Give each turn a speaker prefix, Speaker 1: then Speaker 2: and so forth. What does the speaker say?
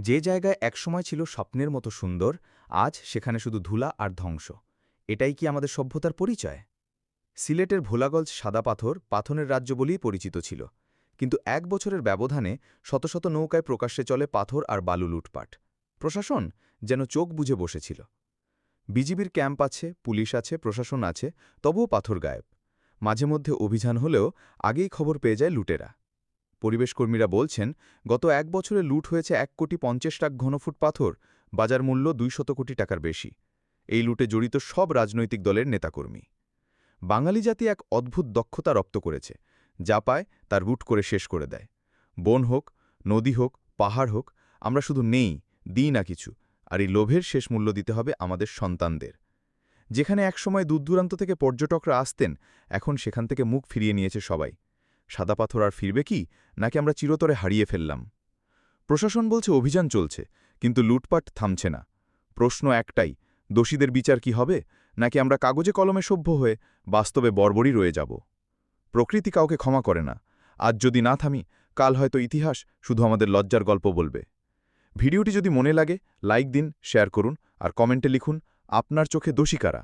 Speaker 1: যে জায়গায় একসময় ছিল স্বপ্নের মতো সুন্দর, আজ সেখানে শুধু ধুলা আর ধ্বংস। এটাই কি আমাদের সভ্যতার পরিচয়? সিলেটের ভোলাগঞ্জ সাদা পাথর পাথনের রাজ্য বলেই পরিচিত ছিল, কিন্তু এক বছরের ব্যবধানে শত শত নৌকায় প্রকাশ্যে চলে পাথর আর বালু লুটপাট। প্রশাসন যেন চোখ বুজে বসেছিল। বিজিবির ক্যাম্প আছে, পুলিশ আছে, প্রশাসন আছে, তবুও পাথর গায়েব। মাঝে মধ্যে অভিযান হলেও আগেই খবর পেয়ে যায় লুটেরা। পরিবেশকর্মীরা বলছেন, গত এক বছরে লুট হয়েছে ১,৫০,০০,০০০ ঘনফুট পাথর, বাজার মূল্য ২০০ কোটি টাকার বেশি। এই লুটে জড়িত সব রাজনৈতিক দলের নেতাকর্মী। বাঙালি জাতি এক অদ্ভুত দক্ষতা রপ্ত করেছে, যা পায় তার রুট করে শেষ করে দেয়। বন হোক, নদী হোক, পাহাড় হোক, আমরা শুধু নেই, দিই না কিছু, আর এই লোভের শেষ মূল্য দিতে হবে আমাদের সন্তানদের। যেখানে একসময় দূরদূরান্ত থেকে পর্যটকরা আসতেন, এখন সেখান থেকে মুখ ফিরিয়ে নিয়েছে সবাই। সাদা পাথর আর ফিরবে কি, নাকি আমরা চিরতরে হারিয়ে ফেললাম? প্রশাসন বলছে অভিযান চলছে, কিন্তু লুটপাট থামছে না। প্রশ্ন একটাই, দোষীদের বিচার কি হবে, নাকি আমরা কাগজে কলমে সভ্য হয়ে বাস্তবে বর্বরই রয়ে যাব? প্রকৃতি কাউকে ক্ষমা করে না। আজ যদি না থামি, কাল হয়তো ইতিহাস শুধু আমাদের লজ্জার গল্প বলবে। ভিডিওটি যদি মনে লাগে, লাইক দিন, শেয়ার করুন, আর কমেন্টে লিখুন আপনার চোখে দোষী কারা।